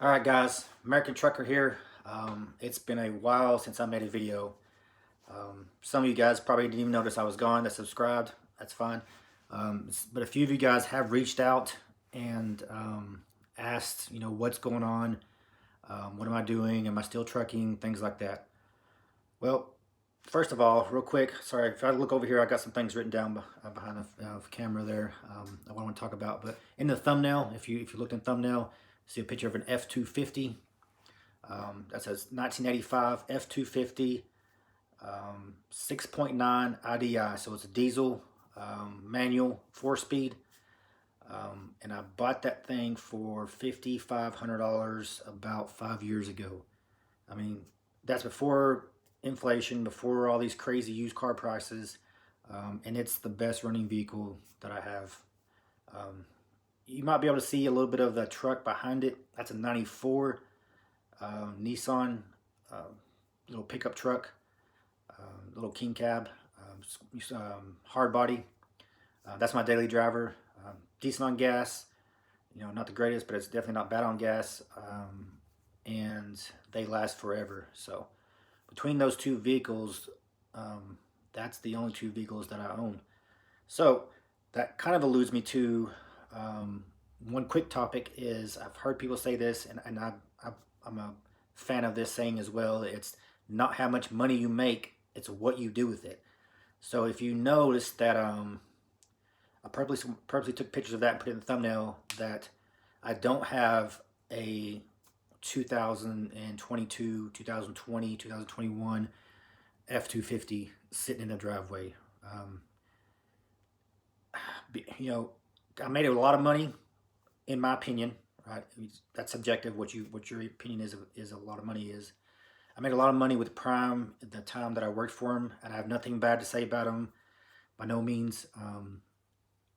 All right, guys, American Trucker here. It's been a while since I made a video. Some of you guys probably didn't even notice I was gone that subscribed. That's fine. But a few of you guys have reached out and asked, what's going on? What am I doing? Am I still trucking? Things like that. Well, first of all, real quick, sorry, if I look over here, I got some things written down behind the camera there I want to talk about. But in the thumbnail, if you looked in the thumbnail, see a picture of an F-250. That says 1985 F-250 6.9 IDI. So it's a diesel manual 4-speed. And I bought that thing for $5,500 about 5 years ago. I mean, that's before inflation, before all these crazy used car prices. And it's the best running vehicle that I have. You might be able to see a little bit of the truck behind it. That's a 94 Nissan little pickup truck, little king cab, hard body. That's my daily driver. Decent on gas, not the greatest, but it's definitely not bad on gas. And they last forever. So between those two vehicles, that's the only two vehicles that I own. So that kind of alludes me to one quick topic. Is I've heard people say this, and I'm a fan of this saying as well. It's not how much money you make, it's what you do with it. So if you notice that I purposely took pictures of that and put it in the thumbnail, that I don't have a 2022, 2020, 2021 F-250 sitting in the driveway. I made a lot of money, in my opinion. Right, that's subjective. What your opinion is a lot of money is. I made a lot of money with Prime at the time that I worked for him, and I have nothing bad to say about him, by no means.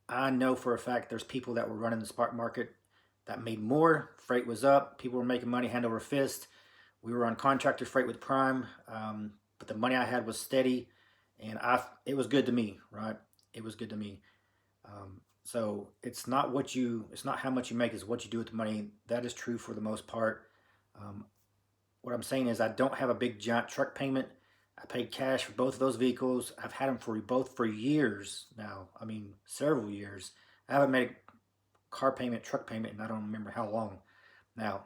I know for a fact there's people that were running the spot market that made more. Freight was up. People were making money hand over fist. We were on contracted freight with Prime, but the money I had was steady, and it was good to me. Right, it was good to me. So it's not how much you make, is what you do with the money. That is true for the most part. What I'm saying is I don't have a big giant truck payment. I paid cash for both of those vehicles. I've had them for both for years now. I mean, several years. I haven't made a car payment, truck payment, and I don't remember how long. Now,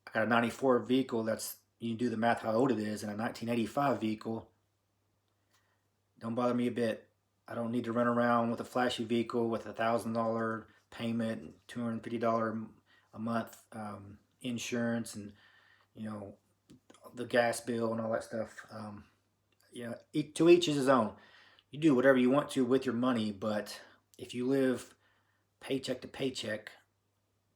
I got a 94 vehicle that's, you can do the math how old it is, and a 1985 vehicle. Don't bother me a bit. I don't need to run around with a flashy vehicle with $1,000 payment, $250 a month insurance, and the gas bill and all that stuff. To each is his own. You do whatever you want to with your money, but if you live paycheck to paycheck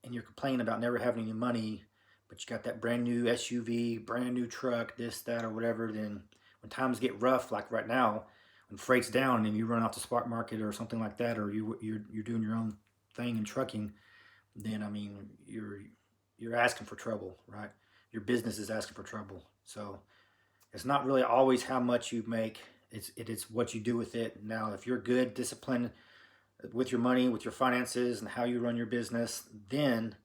and you're complaining about never having any money, but you got that brand new SUV, brand new truck, this, that, or whatever, then when times get rough, like right now, when freight's down and you run off the spot market or something like that, or you're doing your own thing in trucking, then I mean you're asking for trouble, right? Your business is asking for trouble. So it's not really always how much you make. It is what you do with it. Now, if you're good, disciplined with your money, with your finances, and how you run your business, then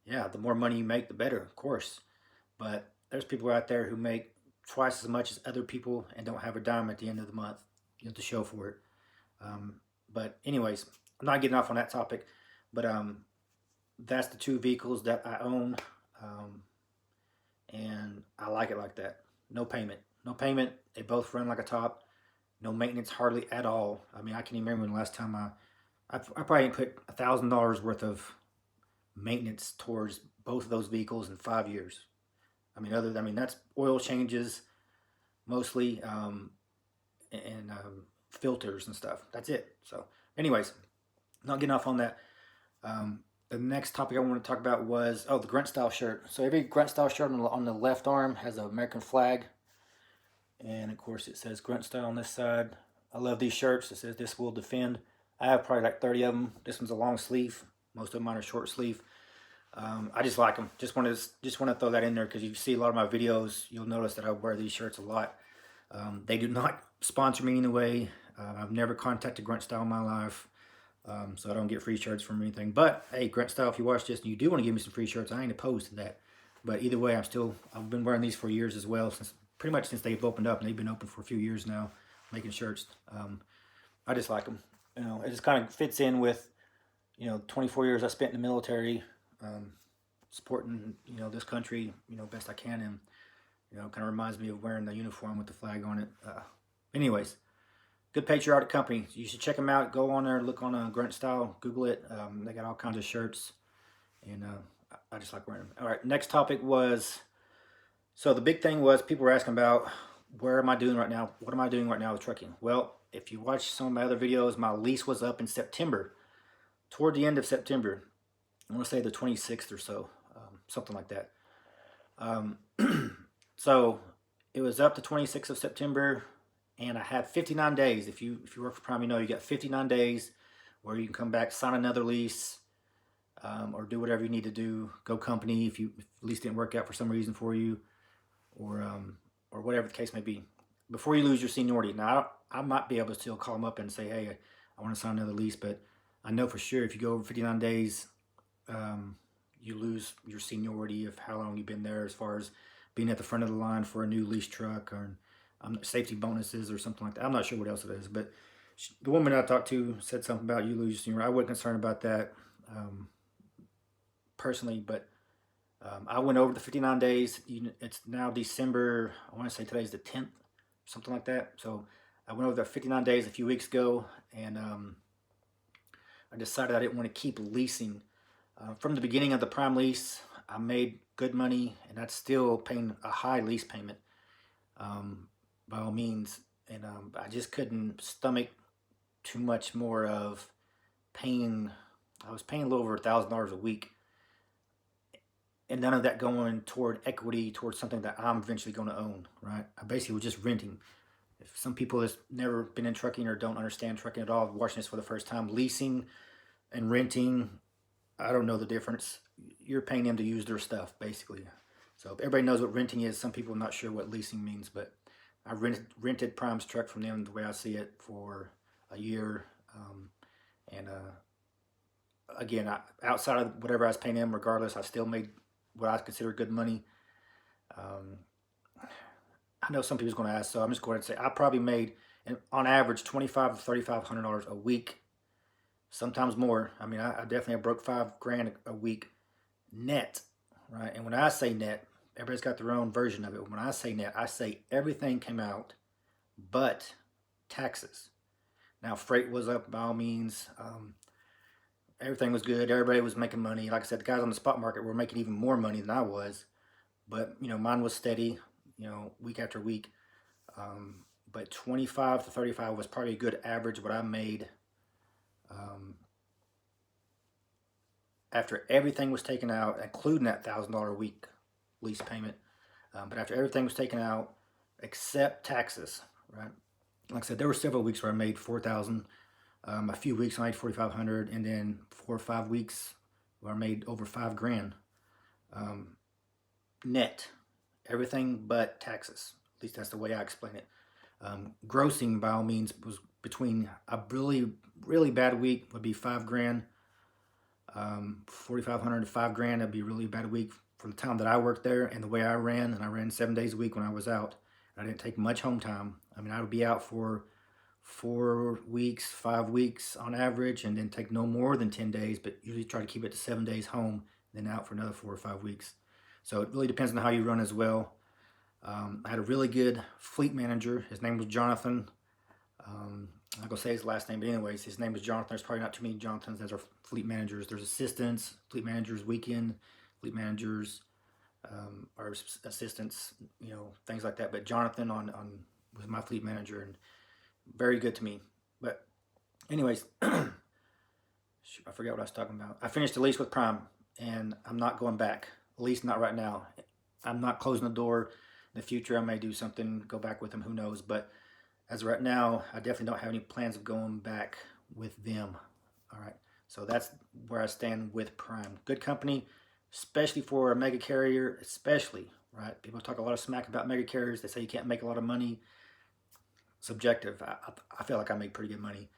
yeah, the more money you make, the better, of course. But there's people out there who make twice as much as other people and don't have a dime at the end of the month, to show for it. But anyways, I'm not getting off on that topic. But that's the two vehicles that I own, and I like it like that. No payment. They both run like a top. No maintenance hardly at all. I mean, I can't even remember when the last time I probably put $1,000 worth of maintenance towards both of those vehicles in 5 years. I mean, that's oil changes mostly, and filters and stuff. That's it. So anyways, not getting off on that. The next topic I want to talk about was the grunt style shirt. So every grunt style shirt on the left arm has an American flag, and of course it says grunt style on this side. I love these shirts. It says "This will defend." I have probably like 30 of them. This one's a long sleeve. Most of mine are short sleeve. I just like them. Just want to throw that in there because you see a lot of my videos. You'll notice that I wear these shirts a lot. They do not sponsor me in any way. I've never contacted Grunt Style in my life. So I don't get free shirts from anything. But hey, Grunt Style, if you watch this and you do want to give me some free shirts, I ain't opposed to that. But either way, I've been wearing these for years as well, pretty much since they've opened up, and they've been open for a few years now, making shirts. I just like them. It just kind of fits in with 24 years I spent in the military, supporting this country best I can, and kind of reminds me of wearing the uniform with the flag on it. Anyways, good patriotic company. You should check them out. Go on there, look on Grunt Style, Google it. They got all kinds of shirts, and I just like wearing them. All right, next topic was, so the big thing was people were asking about where am I doing right now? What am I doing right now with trucking? Well, if you watch some of my other videos, my lease was up in September, toward the end of September. I want to say the 26th or so, something like that. So it was up to 26th of September, and I had 59 days. If you work for Prime, you got 59 days where you can come back, sign another lease, or do whatever you need to do. Go company if the lease didn't work out for some reason for you, or whatever the case may be, before you lose your seniority. Now, I might be able to still call them up and say, hey, I want to sign another lease, but I know for sure if you go over 59 days, you lose your seniority of how long you've been there, as far as being at the front of the line for a new lease truck, or safety bonuses or something like that. I'm not sure what else it is, but the woman I talked to said something about you lose your seniority. I wasn't concerned about that personally, but I went over the 59 days. It's now December. I want to say today's the 10th, something like that. So I went over the 59 days a few weeks ago, and I decided I didn't want to keep leasing. From the beginning of the Prime lease, I made good money, and that's still paying a high lease payment, by all means. And I just couldn't stomach too much more of paying. I was paying a little over $1,000 a week, and none of that going toward equity, towards something that I'm eventually going to own, right? I basically was just renting. If some people that's never been in trucking or don't understand trucking at all, watching this for the first time, leasing and renting, I don't know the difference. You're paying them to use their stuff, basically. So if everybody knows what renting is, some people are not sure what leasing means, but I rented Prime's truck from them the way I see it for a year. And again, outside of whatever I was paying them, regardless, I still made what I consider good money. I know some people's going to ask, so I'm just going to say I probably made, on average, $2,500 to $3,500 a week, sometimes more. I mean, I definitely broke $5,000 a week net, right? And when I say net, everybody's got their own version of it. When I say net, I say everything came out but taxes. Now, freight was up by all means. Everything was good. Everybody was making money. Like I said, the guys on the spot market were making even more money than I was. But, mine was steady, week after week. But 25 to 35 was probably a good average what I made after everything was taken out, including that $1,000 a week lease payment. But after everything was taken out, except taxes, right? Like I said, there were several weeks where I made $4,000. A few weeks I made $4,500, and then 4 or 5 weeks where I made over $5,000 net, everything but taxes. At least that's the way I explain it. Grossing, by all means, was between a really, really bad week would be $5,000. 4,500 to $5,000. That'd be a really bad week for the time that I worked there and the way I ran. And I ran 7 days a week when I was out. I didn't take much home time. I mean, I would be out for 4 weeks, 5 weeks on average, and then take no more than 10 days, but usually try to keep it to 7 days home, then out for another 4 or 5 weeks. So it really depends on how you run as well. I had a really good fleet manager. His name was Jonathan. I'm not going to say his last name, but anyways, his name was Jonathan. There's probably not too many Jonathans as are fleet managers. There's assistants, fleet managers weekend, fleet managers or assistants, things like that. But Jonathan was my fleet manager, and very good to me. But anyways, I forgot what I was talking about. I finished the lease with Prime, and I'm not going back, at least not right now. I'm not closing the door. In the future, I may do something, go back with them, who knows. But as of right now, I definitely don't have any plans of going back with them. All right, so that's where I stand with Prime. Good company, especially for a mega carrier, especially, right? People talk a lot of smack about mega carriers. They say you can't make a lot of money. Subjective. I feel like I made pretty good money.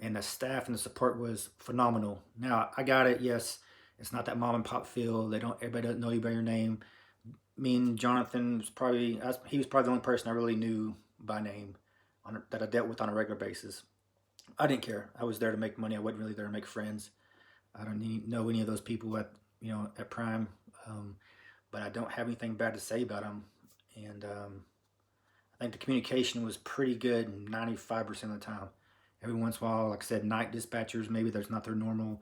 And the staff and the support was phenomenal. Now, I got it, yes, It's not that mom and pop feel. Everybody doesn't know you by your name. Me and Jonathan he was probably the only person I really knew by name that I dealt with on a regular basis. I didn't care. I was there to make money. I wasn't really there to make friends. I don't know any of those people at Prime, but I don't have anything bad to say about them. And I think the communication was pretty good 95% of the time. Every once in a while, like I said, night dispatchers, maybe there's not their normal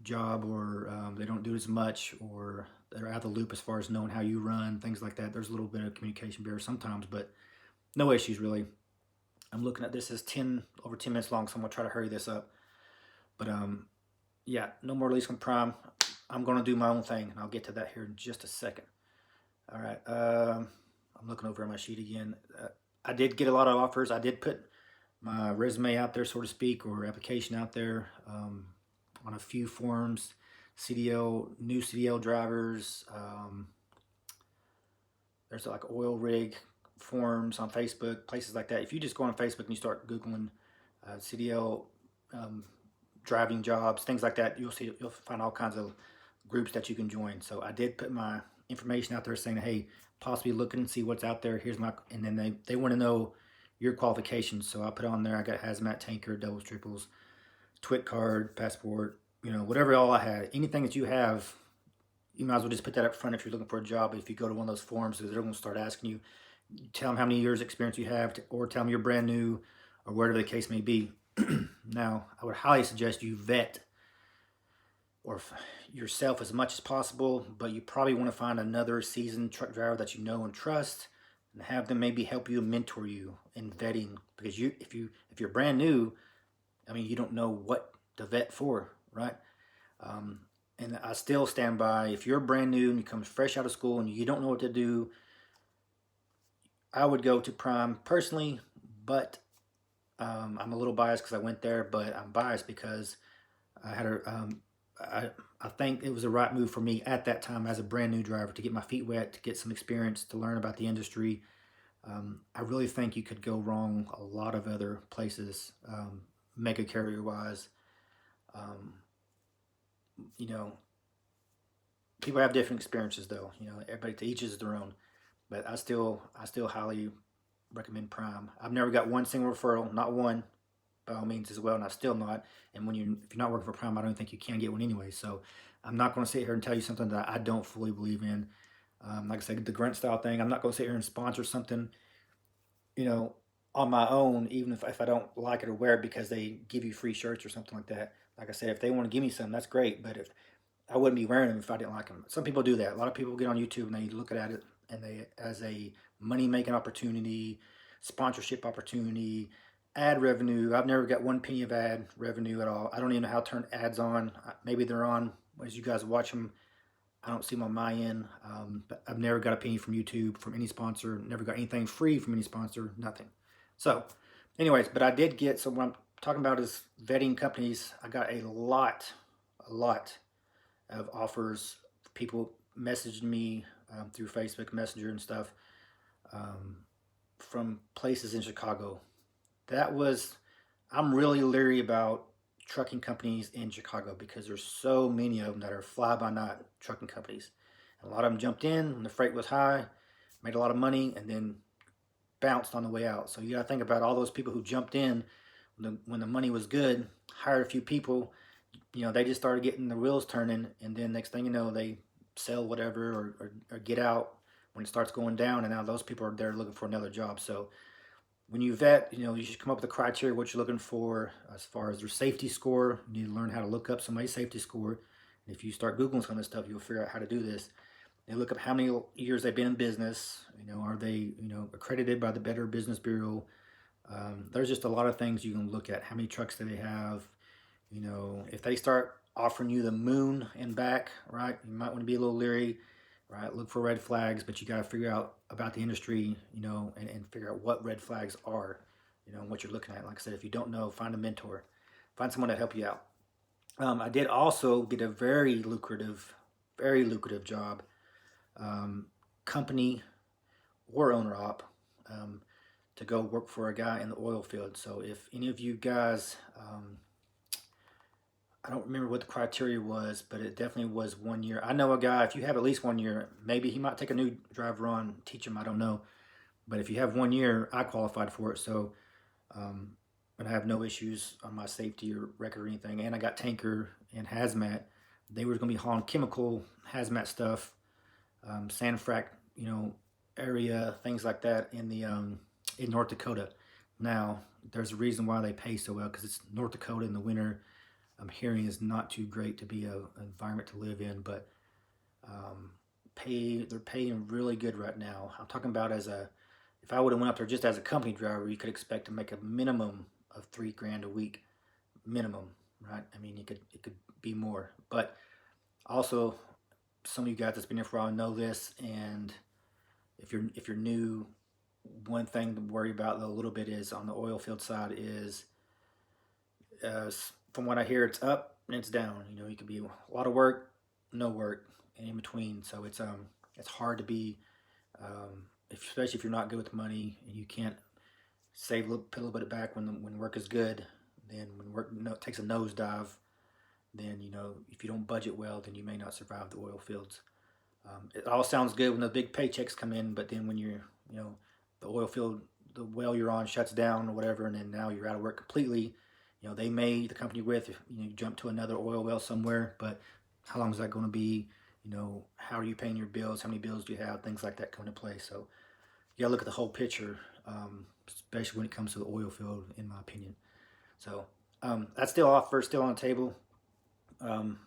job, or they don't do as much, or they're out of the loop as far as knowing how you run, things like that. There's a little bit of communication barrier sometimes, but no issues really. I'm looking at this as over 10 minutes long, so I'm gonna try to hurry this up. But yeah, no more lease on Prime. I'm gonna do my own thing, and I'll get to that here in just a second. All right, I'm looking over at my sheet again. I did get a lot of offers. I did put my resume out there, so to speak, or application out there on a few forums. New CDL drivers. There's like oil rig forums on Facebook, places like that. If you just go on Facebook and you start Googling CDL driving jobs, things like that, you'll find all kinds of groups that you can join. So I did put my information out there saying, hey, possibly look and see what's out there. And then they want to know your qualifications. So I put on there, I got hazmat, tanker, doubles, triples, TWIC card, passport, whatever all I had. Anything that you have, you might as well just put that up front if you're looking for a job. If you go to one of those forums, because they're going to start asking you, tell them how many years experience you have, or tell them you're brand new, or whatever the case may be. Now, I would highly suggest you vet yourself as much as possible, but you probably want to find another seasoned truck driver that you know and trust, and have them maybe help you and mentor you in vetting. Because if you're brand new, I mean, you don't know what to vet for, right? And I still stand by, if you're brand new and you come fresh out of school and you don't know what to do, I would go to Prime personally, but I'm a little biased because I went there, but I'm biased because I think it was the right move for me at that time as a brand new driver, to get my feet wet, to get some experience, to learn about the industry. I really think you could go wrong a lot of other places, mega carrier wise. People have different experiences though. Everybody, to each is their own. But I still highly recommend Prime. I've never got one single referral, not one, by all means as well, and I still not. And if you're not working for Prime, I don't think you can get one anyway. So I'm not going to sit here and tell you something that I don't fully believe in. Like I said, the grunt style thing, I'm not going to sit here and sponsor something, on my own, even if I don't like it or wear it because they give you free shirts or something like that. Like I said, if they want to give me some, that's great. But if I wouldn't be wearing them if I didn't like them. Some people do that. A lot of people get on YouTube and they look at it and they as a money-making opportunity, sponsorship opportunity, ad revenue. I've never got one penny of ad revenue at all. I don't even know how to turn ads on. Maybe they're on as you guys watch them. I don't see them on my end. But I've never got a penny from YouTube, from any sponsor. Never got anything free from any sponsor. Nothing. So, anyways, but I did get, so what I'm talking about is vetting companies. I got a lot of offers. People messaged me through Facebook Messenger and stuff from places in Chicago. I'm really leery about trucking companies in Chicago because there's so many of them that are fly-by-night trucking companies. And a lot of them jumped in when the freight was high, made a lot of money, and then bounced on the way out. So you got to think about all those people who jumped in when the money was good, hired a few people, they just started getting the wheels turning, and then next thing you know, they sell whatever or get out when it starts going down, and now those people are there looking for another job. So when you vet, you should come up with a criteria what you're looking for as far as their safety score. You need to learn how to look up somebody's safety score. And if you start Googling some of this stuff, you'll figure out how to do this. They look up how many years they've been in business. Are they, accredited by the Better Business Bureau? There's just a lot of things you can look at. How many trucks do they have? If they start offering you the moon and back, right, you might want to be a little leery, right? Look for red flags, but you got to figure out about the industry, and figure out what red flags are, and what you're looking at. Like I said, if you don't know, find a mentor, find someone to help you out. I did also get a very lucrative job, company or owner op, to go work for a guy in the oil field. So if any of you guys I don't remember what the criteria was, but it definitely was 1 year. I know a guy, if you have at least 1 year, maybe he might take a new driver on, teach him, I don't know. But if you have 1 year, I qualified for it. So, um, and I have no issues on my safety or record or anything. And I got tanker and hazmat. They were going to be hauling chemical hazmat stuff, sand frac, you know, area, things like that in North Dakota. Now, there's a reason why they pay so well because it's North Dakota in the winter. I'm hearing is not too great to be an environment to live in, but um, they're paying really good right now. I'm talking about if I would have went up there just as a company driver, you could expect to make a minimum of $3 grand a week, minimum, right? I mean, it could be more, but also some of you guys that's been here for a while know this, and if you're new, one thing to worry about a little bit is on the oil field side is, from what I hear, it's up and it's down. You know, you could be a lot of work, no work, and in between. So it's hard to be, especially if you're not good with money and you can't save put a little bit back when work is good. Then when work takes a nosedive, then you know if you don't budget well, then you may not survive the oil fields. It all sounds good when the big paychecks come in, but then when you know, the oil field, the well you're on shuts down or whatever, and then now you're out of work completely. You know, the company with, you jump to another oil well somewhere, but how long is that going to be? You know, how are you paying your bills? How many bills do you have? Things like that come into play. So you gotta look at the whole picture, especially when it comes to the oil field, in my opinion. So that's still offer, still on the table. Um,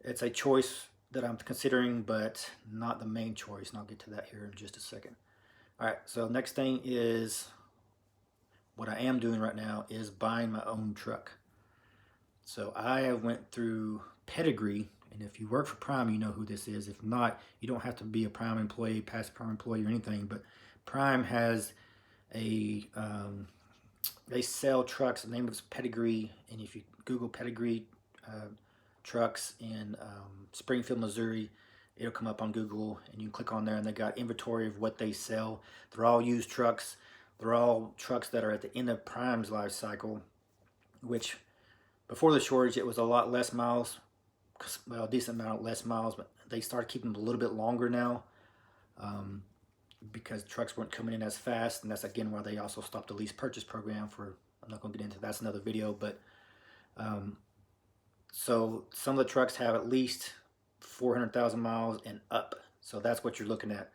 it's a choice that I'm considering, but not the main choice, and I'll get to that here in just a second. All right, so next thing is what I am doing right now is buying my own truck. So I have went through Pedigree, and if you work for Prime, you know who this is. If not, you don't have to be a Prime employee, past Prime employee or anything, but Prime has they sell trucks. The name is Pedigree, and if you Google Pedigree trucks in Springfield, Missouri, it'll come up on Google, and you can click on there, and they got inventory of what they sell. They're all used trucks. They're all trucks that are at the end of Prime's life cycle, which before the shortage, it was a lot less miles, well, a decent amount less miles, but they started keeping them a little bit longer now, because trucks weren't coming in as fast, and that's again why they also stopped the lease purchase program for, I'm not going to get into that's another video, but so some of the trucks have at least 400,000 miles and up, so that's what you're looking at.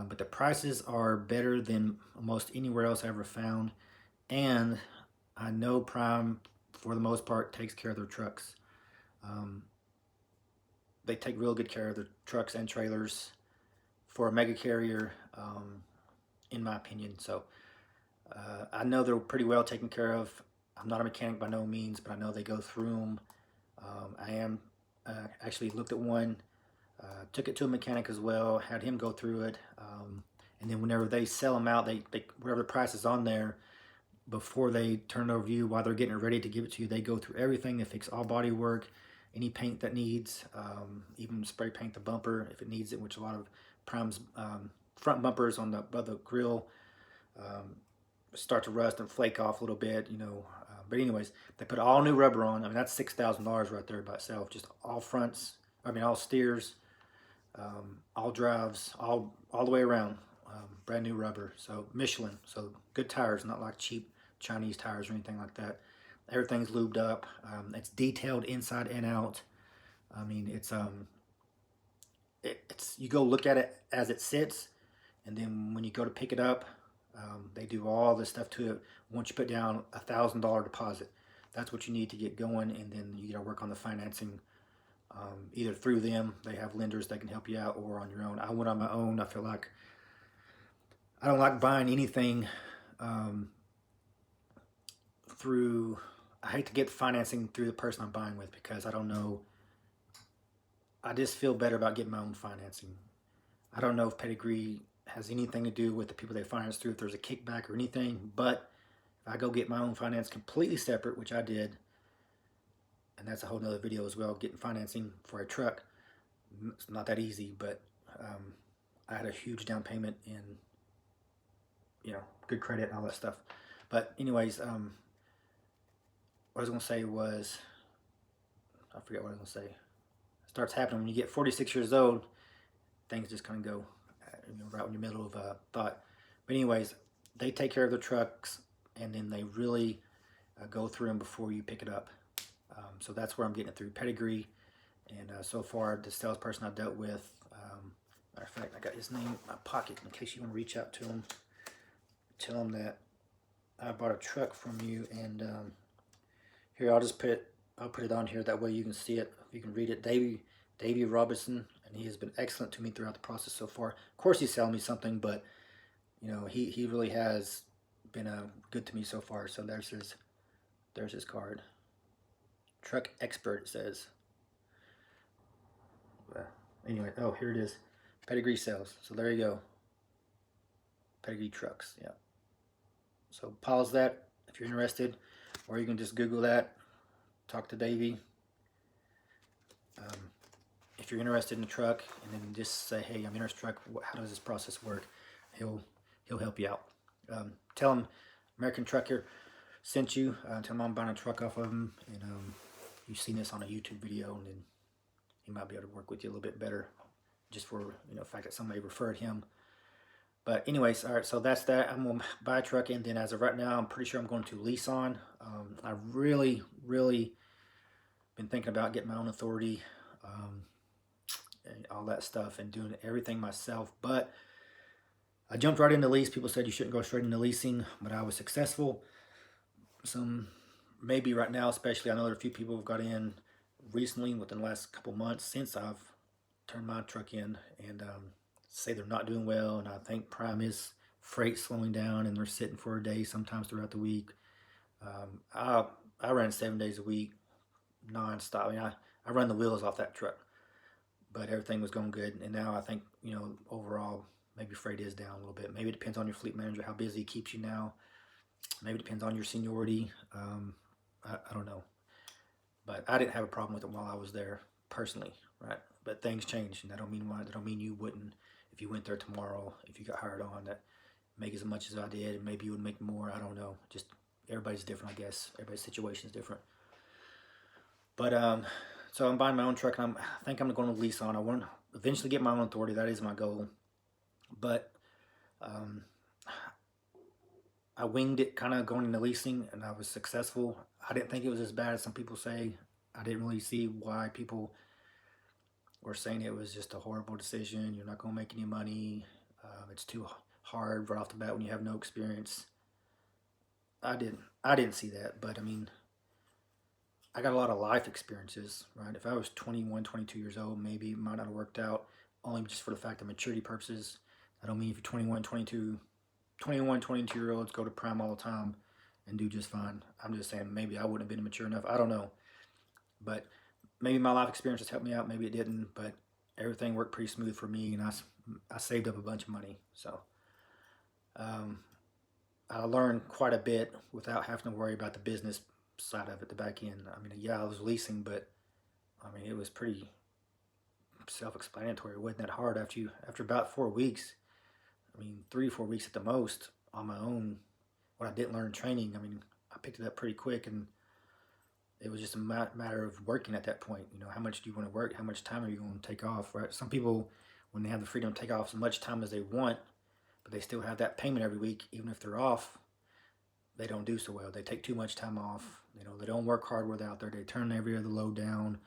But the prices are better than almost anywhere else I ever found, and I know Prime, for the most part, takes care of their trucks. They take real good care of their trucks and trailers for a mega carrier, in my opinion. So I know they're pretty well taken care of. I'm not a mechanic by no means, but I know they go through them. I am actually looked at one, took it to a mechanic as well, had him go through it, and then whenever they sell them out, they whatever the price is on there, before they turn it over to you, while they're getting it ready to give it to you, they go through everything. They fix all body work, any paint that needs, even spray paint the bumper if it needs it, which a lot of Prime's front bumpers on the grill start to rust and flake off a little bit, you know. But anyways, they put all new rubber on. I mean, that's $6,000 right there by itself. Just all fronts, I mean, all steers, all drives, all the way around. Brand new rubber. So Michelin, so good tires, not like cheap Chinese tires or anything like that. Everything's lubed up. It's detailed inside and out. I mean, it's you go look at it as it sits, and then when you go to pick it up, they do all this stuff to it. Once you put down $1,000 deposit, that's what you need to get going, and then you got to work on the financing, either through them. They have lenders that can help you out, or on your own. I went on my own. I feel like I don't like buying anything through. I hate to get the financing through the person I'm buying with, because I don't know. I just feel better about getting my own financing. I don't know if Pedigree has anything to do with the people they finance through, if there's a kickback or anything, but if I go get my own finance completely separate, which I did, and that's a whole nother video as well, getting financing for a truck, it's not that easy, but I had a huge down payment and, you know, good credit and all that stuff. But anyways, what I was going to say was, I forget what I was going to say. It starts happening when you get 46 years old. Things just kind of go right in the middle of a thought. But anyways, they take care of the trucks, and then they really go through them before you pick it up. So that's where I'm getting it through pedigree. And so far, the salesperson I dealt with, matter of fact, I got his name in my pocket in case you want to reach out to him. Tell him that I bought a truck from you, and here I'll just put it on here. That way you can see it, you can read it. Davey Robinson, and he has been excellent to me throughout the process so far. Of course, he's selling me something, but you know he really has been good to me so far. So there's his card. Truck expert, it says. Anyway, oh, here it is. Pedigree sales. So there you go. Pedigree trucks, yeah. So pause that if you're interested, or you can just Google that. Talk to Davey. If you're interested in the truck, and then just say, "Hey, I'm interested in the truck. How does this process work?" He'll help you out. Tell him American Trucker sent you. Tell him I'm buying a truck off of him, and you've seen this on a YouTube video, and then he might be able to work with you a little bit better, just for the fact that somebody referred him. But anyways, all right, so that's that. I'm gonna buy a truck, and then as of right now, I'm pretty sure I'm going to lease on. I really been thinking about getting my own authority, and all that stuff, and doing everything myself. But I jumped right into lease. People said you shouldn't go straight into leasing, but I was successful. Maybe right now, especially, I know there are a few people who've got in recently within the last couple months since I've turned my truck in, and say they're not doing well. And I think prime is freight slowing down, and they're sitting for a day sometimes throughout the week. I ran 7 days a week, non-stop. I mean, I run the wheels off that truck, but everything was going good. And now I think overall maybe freight is down a little bit. Maybe it depends on your fleet manager how busy he keeps you now. Maybe it depends on your seniority. I don't know, but I didn't have a problem with it while I was there personally, right? But things change, and that don't mean you wouldn't if you went there tomorrow. If you got hired on, that make as much as I did, and maybe you would make more. I don't know. Just everybody's different, I guess. Everybody's situation is different. But so I'm buying my own truck, and I think I'm going to lease on. I want to eventually get my own authority. That is my goal. But I winged it, kind of going into leasing, and I was successful. I didn't think it was as bad as some people say. I didn't really see why people were saying it was just a horrible decision. You're not going to make any money. It's too hard right off the bat when you have no experience. I didn't see that, but I mean, I got a lot of life experiences, right? If I was 21, 22 years old, maybe it might not have worked out, only just for the fact of maturity purposes. I don't mean if you're 21, 22-year-olds go to prime all the time and do just fine. I'm just saying maybe I wouldn't have been mature enough. I don't know. But maybe my life experiences helped me out. Maybe it didn't. But everything worked pretty smooth for me, and I saved up a bunch of money. So I learned quite a bit without having to worry about the business side of it, the back end. I mean, yeah, I was leasing, but I mean, it was pretty self-explanatory. It wasn't that hard after about 4 weeks. I mean, 3 or 4 weeks at the most on my own. What I didn't learn in training, I mean, I picked it up pretty quick, and it was just a matter of working at that point. How much do you want to work? How much time are you going to take off, right? Some people, when they have the freedom to take off as much time as they want, but they still have that payment every week, even if they're off, they don't do so well. They take too much time off. They don't work hard when they're out there. They turn every other load down.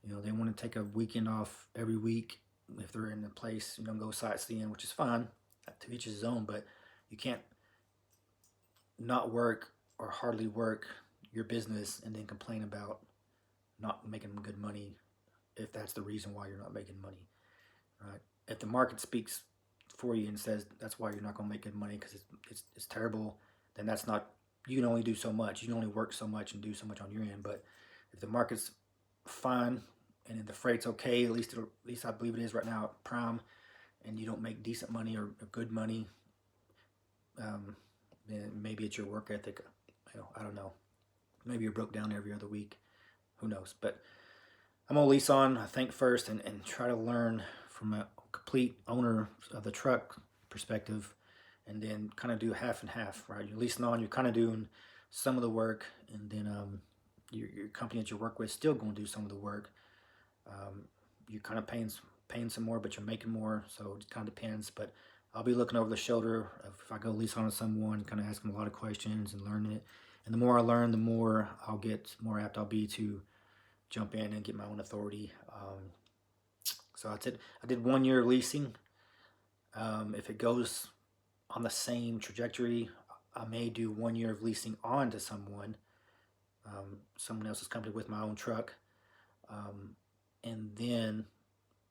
They want to take a weekend off every week if they're in a place, go sightseeing, which is fine. To each his own, but you can't not work or hardly work your business and then complain about not making good money if that's the reason why you're not making money, right? If the market speaks for you and says that's why you're not going to make good money because it's terrible, then that's not. You can only do so much. You can only work so much and do so much on your end. But if the market's fine and the freight's okay, at least I believe it is right now at Prime, and you don't make decent money or good money, then maybe it's your work ethic. I don't know. Maybe you're broke down every other week. Who knows? But I'm going to lease on, I think, first and try to learn from a complete owner of the truck perspective, and then kind of do half and half, right? You're leasing on, you're kind of doing some of the work, and then your company that you work with is still going to do some of the work. You're kind of paying some more, but you're making more, so it kind of depends. But I'll be looking over the shoulder if I go lease on to someone, kind of asking a lot of questions and learning it. And the more I learn, the more more apt I'll be to jump in and get my own authority. So that's it. I did 1 year leasing. If it goes on the same trajectory, I may do 1 year of leasing on to someone else's company with my own truck. And then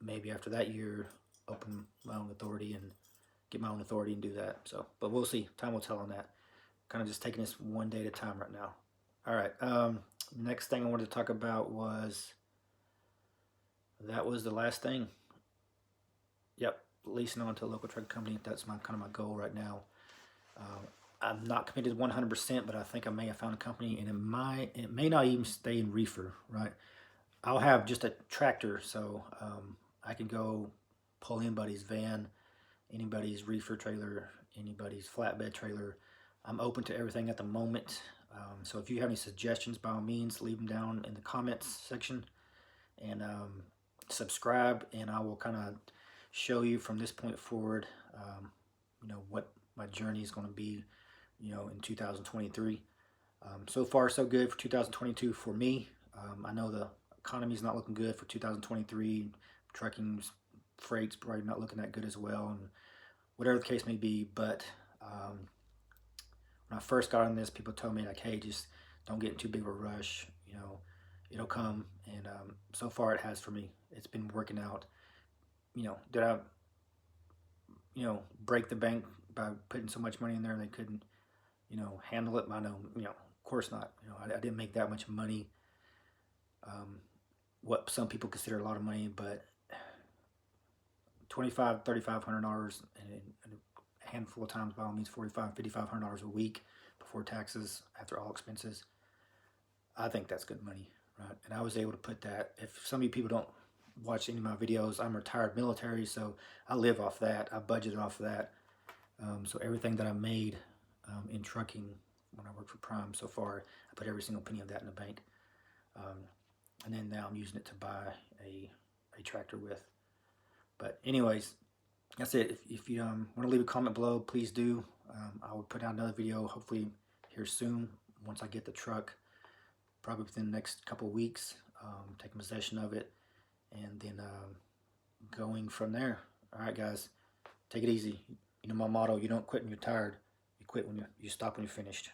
maybe after that year, open my own authority and get my own authority and do that. So, but we'll see. Time will tell on that. Kind of just taking this one day at a time right now. All right. Next thing I wanted to talk about was, that was the last thing. Yep, leasing on to a local truck company. That's my kind of my goal right now. I'm not committed 100%, but I think I may have found a company, and it may not even stay in reefer, right? I'll have just a tractor, so I can go pull anybody's van, anybody's reefer trailer, anybody's flatbed trailer. I'm open to everything at the moment. So if you have any suggestions, by all means, leave them down in the comments section, and subscribe, and I will kind of show you from this point forward, what my journey is going to be, in 2023. So far, so good for 2022 for me. I know the economy is not looking good for 2023. Trucking freight's probably not looking that good as well, and whatever the case may be. But when I first got on this, people told me, like, hey, just don't get in too big of a rush. It'll come, and so far it has for me. It's been working out. Did I, break the bank by putting so much money in there and they couldn't, handle it? I know, of course not. I didn't make that much money. What some people consider a lot of money, but $3,500 and a handful of times, by all means, $4,500 a week before taxes, after all expenses. I think that's good money, right? And I was able to put that. If some of you people don't watch any of my videos, I'm retired military, so I live off that. I budgeted off of that. So everything that I made in trucking when I worked for Prime so far, I put every single penny of that in the bank. And then now I'm using it to buy a tractor with. But anyways, that's it. If you want to leave a comment below, please do. I will put out another video hopefully here soon once I get the truck, probably within the next couple weeks, taking possession of it, and then going from there. All right, guys, take it easy. My motto: you don't quit when you're tired. You quit when you stop when you're finished.